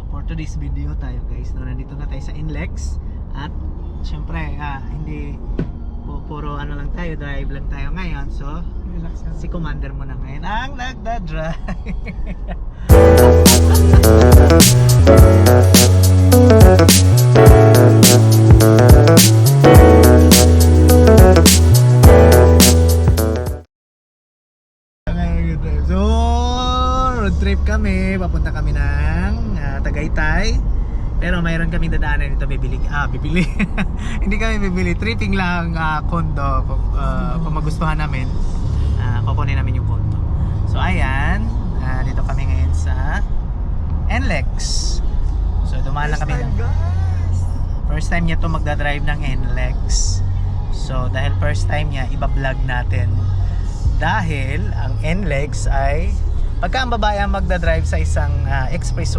for today's video tayo guys, no, nandito na tayo sa NLEX. At syempre hindi puro ano lang tayo, drive lang tayo ngayon. So si Commander mo na ngayon ang nagda-drive. So road trip kami, papunta kami ng Tagaytay. Pero mayroon kaming dadaanan dito, bibili. Hindi kami bibili, tripping lang, condo. Kung magustuhan namin, kukunin namin yung condo. So ayan, dito kami ngayon sa NLEX. So dumaan lang kami. First time niya to magdadrive ng NLEX. So dahil first time niya, iba-vlog natin. Dahil ang NLEX ay pagka ang babae ang magdadrive sa isang expressway